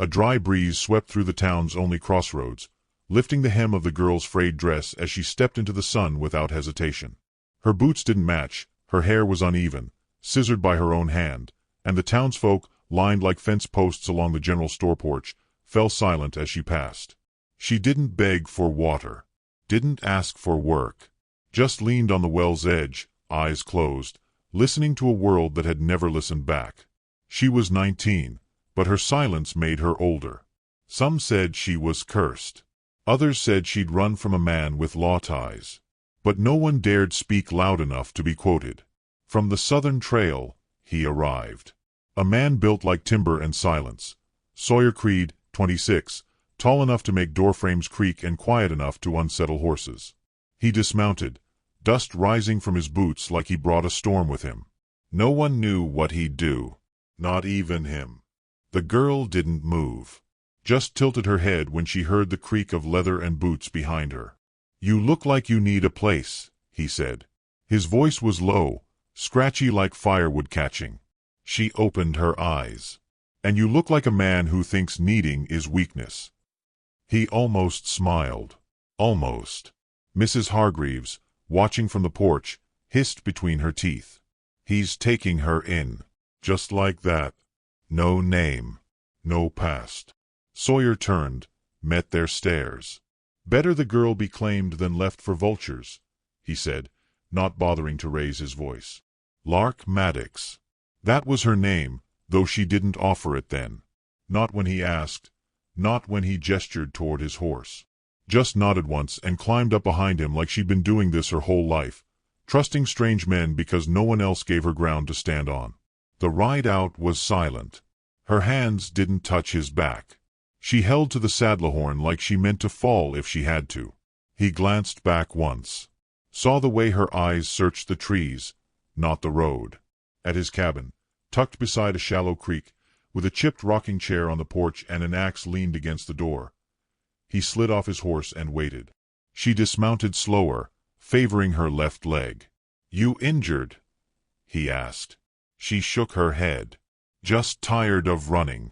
A dry breeze swept through the town's only crossroads, lifting the hem of the girl's frayed dress as she stepped into the sun without hesitation. Her boots didn't match, her hair was uneven, scissored by her own hand, and the townsfolk, lined like fence posts along the general store porch, fell silent as she passed. She didn't beg for water, didn't ask for work, just leaned on the well's edge, eyes closed, listening to a world that had never listened back. She was 19, but her silence made her older. Some said she was cursed. Others said she'd run from a man with law ties. But no one dared speak loud enough to be quoted. From the southern trail, he arrived. A man built like timber and silence. Sawyer Creed, 26, tall enough to make doorframes creak and quiet enough to unsettle horses. He dismounted, dust rising from his boots like he brought a storm with him. No one knew what he'd do, not even him. The girl didn't move, just tilted her head when she heard the creak of leather and boots behind her. "You look like you need a place," he said. His voice was low, scratchy like firewood catching. She opened her eyes. "And you look like a man who thinks needing is weakness." He almost smiled. Almost. Mrs. Hargreaves, watching from the porch, hissed between her teeth. "He's taking her in. Just like that. No name. No past." Sawyer turned, met their stares. "Better the girl be claimed than left for vultures," he said, not bothering to raise his voice. Lark Maddox. That was her name, though she didn't offer it then. Not when he asked, not when he gestured toward his horse. Just nodded once and climbed up behind him like she'd been doing this her whole life, trusting strange men because no one else gave her ground to stand on. The ride out was silent. Her hands didn't touch his back. She held to the saddle horn like she meant to fall if she had to. He glanced back once. Saw the way her eyes searched the trees, not the road. At his cabin, tucked beside a shallow creek, with a chipped rocking chair on the porch and an axe leaned against the door. He slid off his horse and waited. She dismounted slower, favoring her left leg. "You injured?" he asked. She shook her head. "Just tired of running."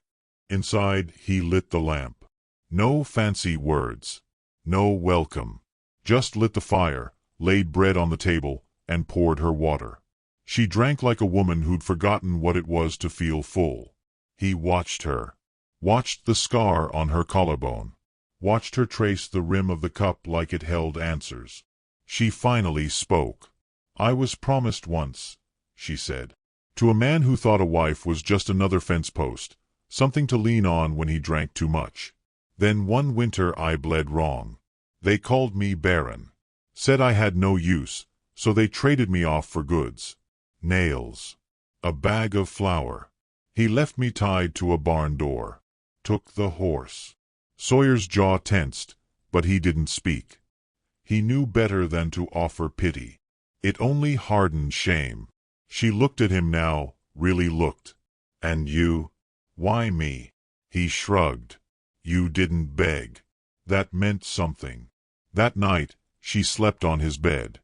Inside, he lit the lamp. No fancy words. No welcome. Just lit the fire, laid bread on the table, and poured her water. She drank like a woman who'd forgotten what it was to feel full. He watched her. Watched the scar on her collarbone. Watched her trace the rim of the cup like it held answers. She finally spoke. "I was promised once," she said. To a man who thought a wife was just another fence post, something to lean on when he drank too much. "Then one winter I bled wrong. They called me barren. Said I had no use, so they traded me off for goods. Nails. A bag of flour. He left me tied to a barn door. Took the horse." Sawyer's jaw tensed, but he didn't speak. He knew better than to offer pity. It only hardened shame. She looked at him now, really looked. "And you? Why me?" He shrugged. "You didn't beg." That meant something. That night, she slept on his bed.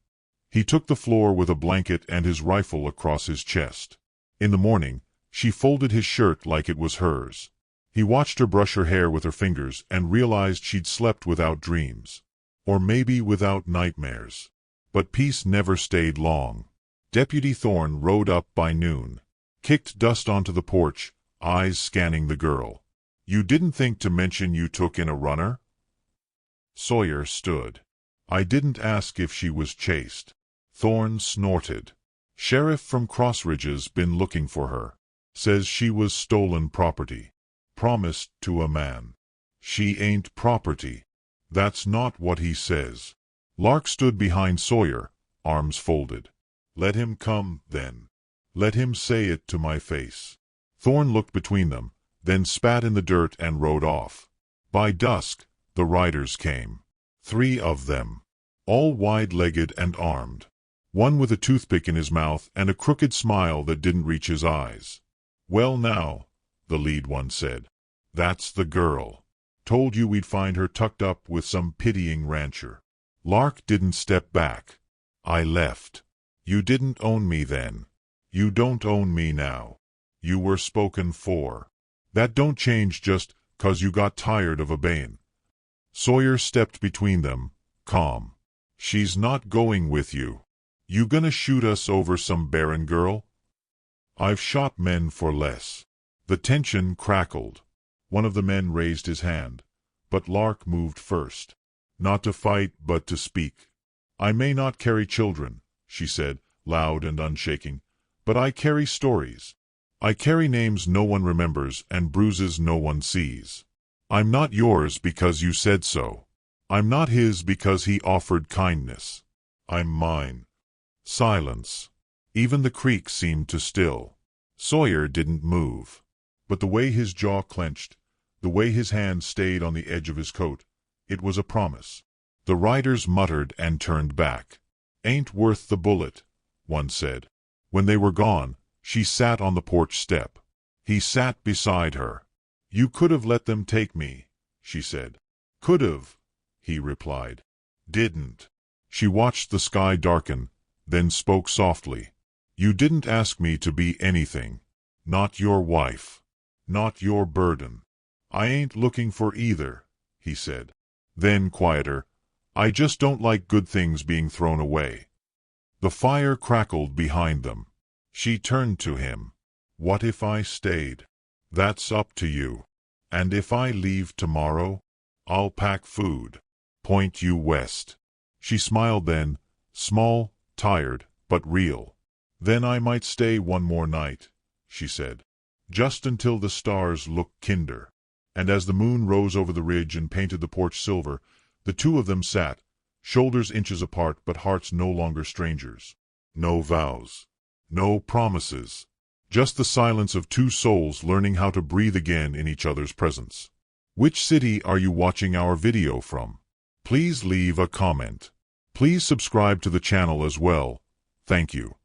He took the floor with a blanket and his rifle across his chest. In the morning, she folded his shirt like it was hers. He watched her brush her hair with her fingers and realized she'd slept without dreams. Or maybe without nightmares. But peace never stayed long. Deputy Thorne rode up by noon. Kicked dust onto the porch, eyes scanning the girl. "You didn't think to mention you took in a runner?" Sawyer stood. "I didn't ask if she was chaste." Thorne snorted. "Sheriff from Cross Ridge's been looking for her. Says she was stolen property. Promised to a man. She ain't property." "That's not what he says." Lark stood behind Sawyer, arms folded. "Let him come, then. Let him say it to my face." Thorne looked between them, then spat in the dirt and rode off. By dusk, the riders came. 3 of them. All wide-legged and armed. One with a toothpick in his mouth and a crooked smile that didn't reach his eyes. "Well now," the lead one said. "That's the girl. Told you we'd find her tucked up with some pitying rancher." Lark didn't step back. "I left. You didn't own me then. You don't own me now. You were spoken for. That don't change just 'Cause you got tired of obeying. Sawyer stepped between them, calm. She's not going with you. You gonna shoot us over some barren girl? I've shot men for less. The tension crackled. One of the men raised his hand, but Lark moved first. Not to fight, but to speak. I may not carry children, she said, loud and unshaking, but I carry stories. I carry names no one remembers and bruises no one sees. I'm not yours because you said so. I'm not his because he offered kindness. I'm mine. Silence. Even the creek seemed to still. Sawyer didn't move. But the way his jaw clenched, the way his hand stayed on the edge of his coat, it was a promise. The riders muttered and turned back. Ain't worth the bullet, one said. When they were gone, she sat on the porch step. He sat beside her. You could have let them take me, she said. Could have, he replied. Didn't. She watched the sky darken, then spoke softly. You didn't ask me to be anything. Not your wife. Not your burden. I ain't looking for either, he said. Then, quieter, I just don't like good things being thrown away. The fire crackled behind them. She turned to him. What if I stayed? That's up to you. And if I leave tomorrow? I'll pack food. Point you west. She smiled then, small, tired, but real. Then I might stay one more night, she said. Just until the stars looked kinder. And as the moon rose over the ridge and painted the porch silver, the two of them sat, shoulders inches apart but hearts no longer strangers. No vows. No promises. Just the silence of two souls learning how to breathe again in each other's presence. Which city are you watching our video from? Please leave a comment. Please subscribe to the channel as well. Thank you.